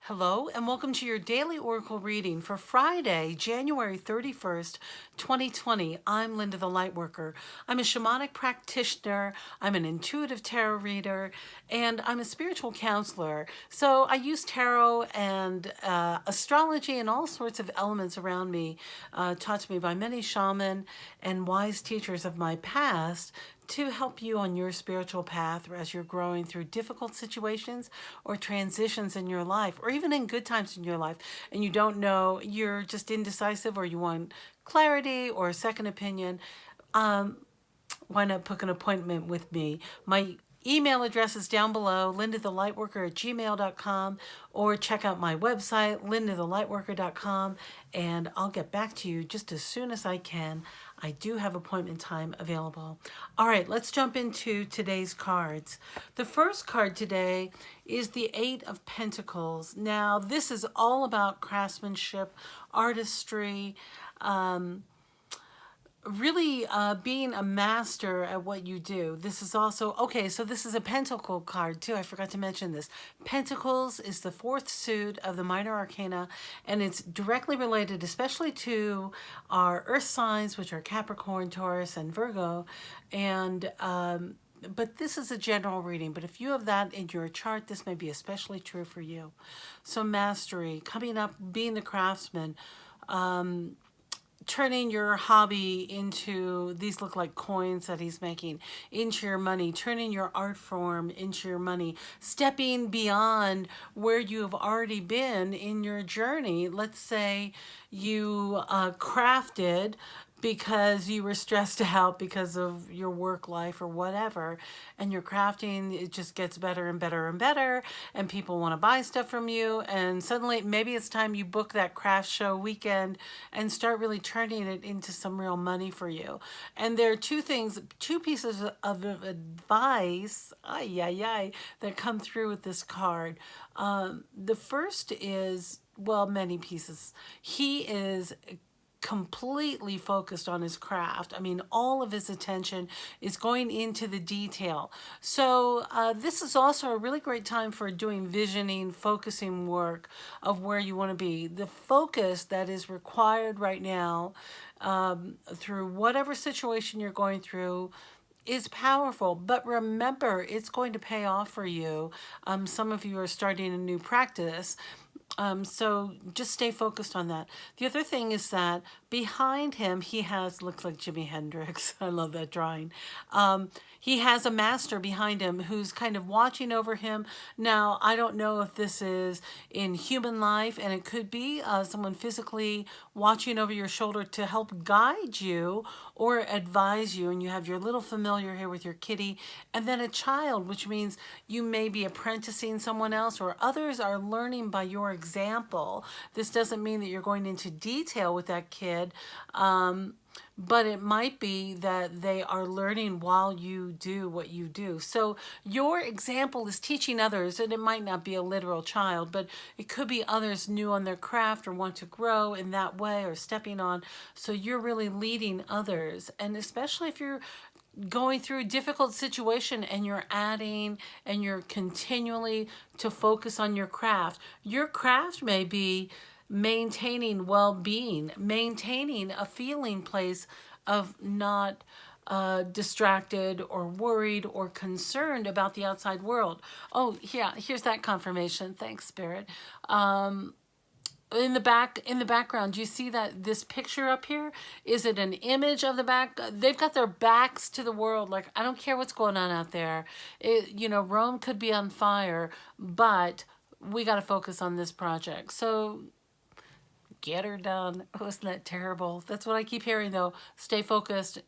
Hello and welcome to your daily oracle reading for Friday, January 31st, 2020. I'm Linda the Lightworker. I'm a shamanic practitioner, I'm an intuitive tarot reader, and I'm a spiritual counselor. So I use tarot and astrology and all sorts of elements around me, taught to me by many shaman and wise teachers of my past, to help you on your spiritual path as you're growing through difficult situations or transitions in your life, or even in good times in your life, and you don't know, you're just indecisive, or you want clarity or a second opinion. Why not book an appointment with me? My email address is down below, lindathelightworker@gmail.com, or check out my website, lindathelightworker.com, and I'll get back to you just as soon as I can. I do have appointment time available. All right, let's jump into today's cards. The first card today is the Eight of Pentacles. Now, this is all about craftsmanship, artistry, really being a master at what you do. This is also, okay, so this is a pentacle card too. I forgot to mention this. Pentacles is the fourth suit of the minor arcana, and it's directly related, especially to our earth signs, which are Capricorn, Taurus, and Virgo. And but this is a general reading, but if you have that in your chart, this may be especially true for you. So mastery, coming up, being the craftsman, turning your hobby into, these look like coins that he's making, into your money, turning your art form into your money, stepping beyond where you have already been in your journey. Let's say you crafted because you were stressed out because of your work life or whatever, and your crafting, it just gets better and better and better, and people want to buy stuff from you, and suddenly maybe it's time you book that craft show weekend and start really turning it into some real money for you. And there are two pieces of advice that come through with this card. The first is, well, many pieces. He is completely focused on his craft. I mean, all of his attention is going into the detail. So this is also a really great time for doing visioning, focusing work of where you want to be. The focus that is required right now through whatever situation you're going through is powerful, but remember, it's going to pay off for you. Some of you are starting a new practice, so just stay focused on that. The other thing is that behind him, he has, looks like Jimi Hendrix. I love that drawing. He has a master behind him who's kind of watching over him. Now, I don't know if this is in human life, and it could be someone physically watching over your shoulder to help guide you or advise you. And you have your little familiar here with your kitty, and then a child, which means you may be apprenticing someone else, or others are learning by your example. This doesn't mean that you're going into detail with that kid, but it might be that they are learning while you do what you do. So your example is teaching others, and it might not be a literal child, but it could be others new on their craft or want to grow in that way, or stepping on. So you're really leading others, and especially if you're going through a difficult situation and you're adding and you're continually to focus on your craft. Your craft may be maintaining well-being, maintaining a feeling place of not distracted or worried or concerned about the outside world. Oh, yeah, here's that confirmation. Thanks, Spirit. In the background, do you see that this picture up here? Is it an image of the back? They've got their backs to the world. Like, I don't care what's going on out there. Rome could be on fire, but we got to focus on this project. So get her done. Oh, isn't that terrible? That's what I keep hearing, though. Stay focused.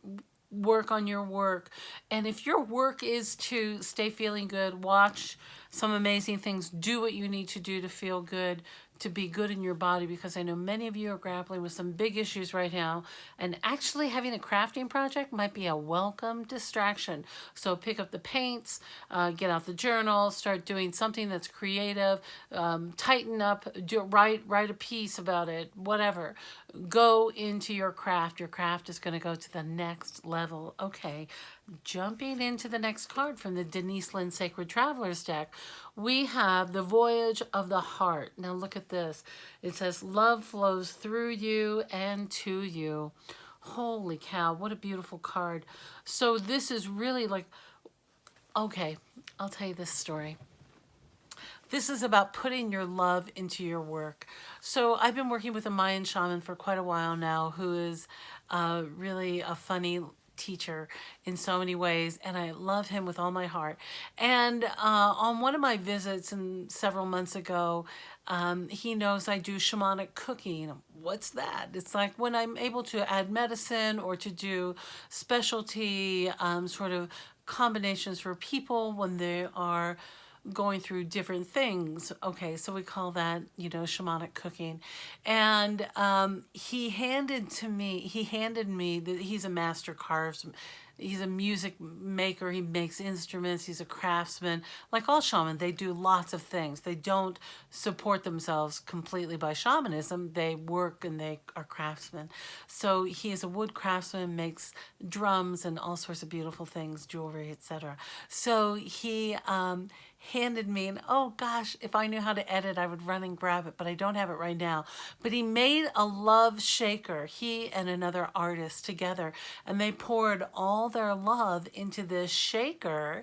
Work on your work. And if your work is to stay feeling good, watch some amazing things, do what you need to do to feel good, to be good in your body, because I know many of you are grappling with some big issues right now, and actually having a crafting project might be a welcome distraction. So pick up the paints, get out the journal, start doing something that's creative, tighten up, write a piece about it, whatever. Go into your craft. Your craft is going to go to the next level. Okay, Jumping into the next card from the Denise Linn Sacred Travelers deck, we have the Voyage of the Heart. Now look at this. It says, love flows through you and to you. Holy cow, what a beautiful card. So this is really like, okay, I'll tell you this story. This is about putting your love into your work. So I've been working with a Mayan shaman for quite a while now, who is really a funny teacher in so many ways, and I love him with all my heart. And on one of my visits several months ago, he knows I do shamanic cooking. What's that? It's like when I'm able to add medicine or to do specialty sort of combinations for people when they are going through different things. Okay, so we call that, you know, shamanic cooking. And he handed me that he's a master craftsman. He's a music maker. He makes instruments. He's a craftsman. Like all shamans, they do lots of things. They don't support themselves completely by shamanism. They work and they are craftsmen. So he is a wood craftsman, makes drums and all sorts of beautiful things, jewelry, etc. So he handed me, and oh gosh, if I knew how to edit, I would run and grab it, but I don't have it right now. But he made a love shaker, he and another artist together, and they poured all their love into this shaker.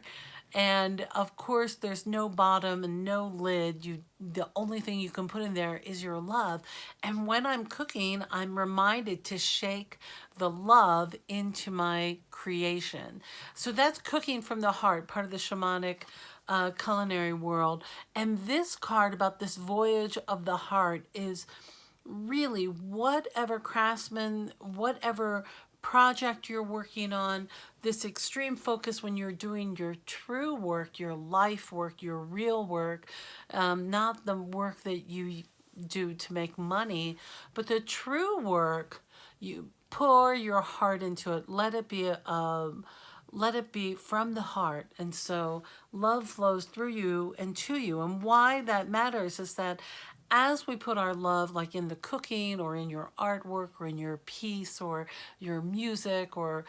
And of course, there's no bottom and no lid. The only thing you can put in there is your love. And when I'm cooking, I'm reminded to shake the love into my creation. So that's cooking from the heart, part of the shamanic culinary world. And this card about this voyage of the heart is really whatever craftsman, whatever project you're working on, this extreme focus when you're doing your true work, your life work, your real work, not the work that you do to make money, but the true work, you pour your heart into it. Let it be from the heart. And so love flows through you and to you. And why that matters is that as we put our love, like in the cooking or in your artwork or in your piece or your music or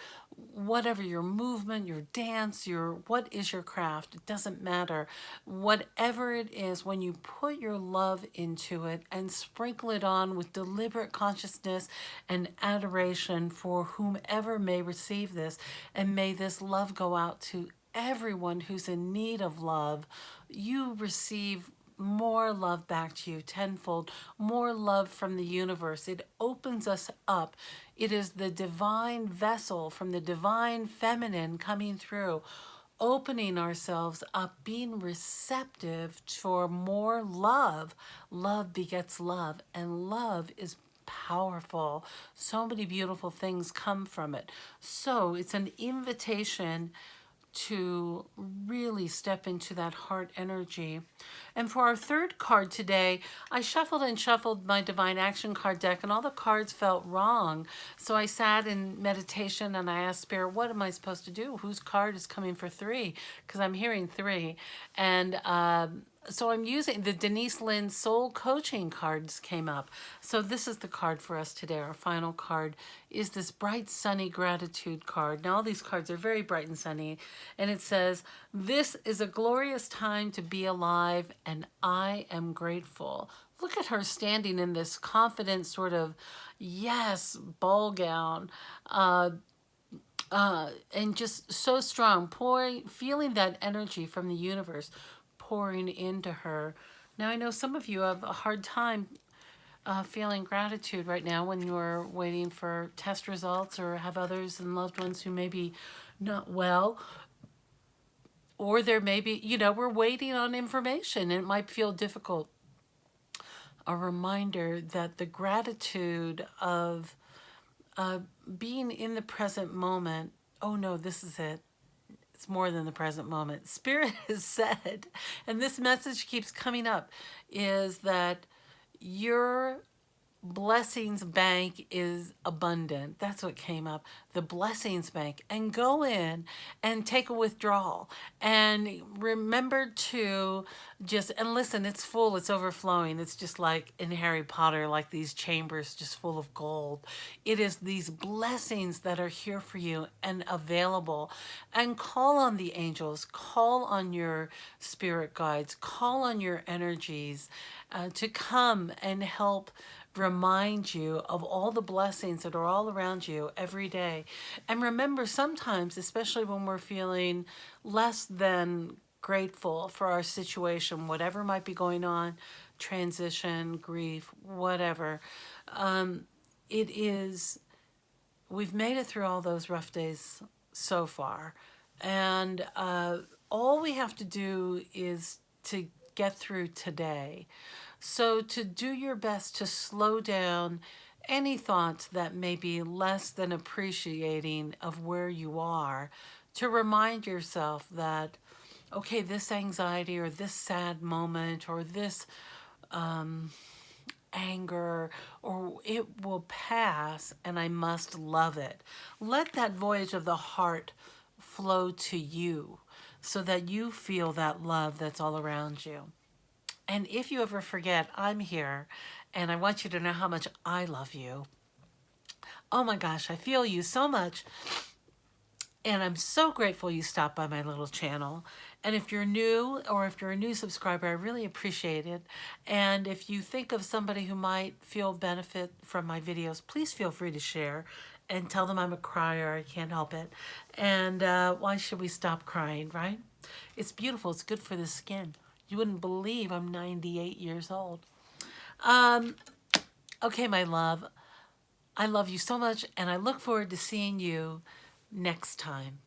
whatever, your movement, your dance, what is your craft, it doesn't matter. Whatever it is, when you put your love into it and sprinkle it on with deliberate consciousness and adoration for whomever may receive this, and may this love go out to everyone who's in need of love, you receive more love back to you tenfold, more love from the universe. It opens us up. It is the divine vessel from the divine feminine coming through, opening ourselves up, being receptive for more love. Love begets love, and love is powerful. So many beautiful things come from it. So it's an invitation to really step into that heart energy. And for our third card today, I shuffled and shuffled my Divine Action card deck, and all the cards felt wrong. So I sat in meditation and I asked Spirit, what am I supposed to do? Whose card is coming for 3? Because I'm hearing 3. And so I'm using the Denise Linn Soul Coaching cards came up. So this is the card for us today. Our final card is this bright, sunny gratitude card. Now all these cards are very bright and sunny. And it says, this is a glorious time to be alive and I am grateful. Look at her standing in this confident sort of, yes, ball gown. And just so strong, feeling that energy from the universe pouring into her. Now I know some of you have a hard time feeling gratitude right now when you're waiting for test results or have others and loved ones who may be not well. Or there may be, we're waiting on information and it might feel difficult. A reminder that the gratitude of being in the present moment, oh no, this is it. It's more than the present moment. Spirit has said, and this message keeps coming up, is that your blessings bank is abundant. That's what came up. The blessings bank. And go in and take a withdrawal. And remember to just, and listen, it's full, it's overflowing. It's just like in Harry Potter, like these chambers just full of gold. It is these blessings that are here for you and available. And call on the angels, call on your spirit guides, call on your energies to come and help remind you of all the blessings that are all around you every day. And remember, sometimes, especially when we're feeling less than grateful for our situation, whatever might be going on, transition, grief, whatever, it is, we've made it through all those rough days so far. And all we have to do is to get through today. So to do your best to slow down any thoughts that may be less than appreciating of where you are, to remind yourself that, okay, this anxiety or this sad moment or this anger, or it will pass and I must love it. Let that voyage of the heart flow to you so that you feel that love that's all around you. And if you ever forget, I'm here and I want you to know how much I love you. Oh my gosh, I feel you so much. And I'm so grateful you stopped by my little channel. And if you're new or if you're a new subscriber, I really appreciate it. And if you think of somebody who might feel benefit from my videos, please feel free to share and tell them I'm a crier. I can't help it. And why should we stop crying, right? It's beautiful. It's good for the skin. You wouldn't believe I'm 98 years old. Okay, my love. I love you so much, and I look forward to seeing you next time.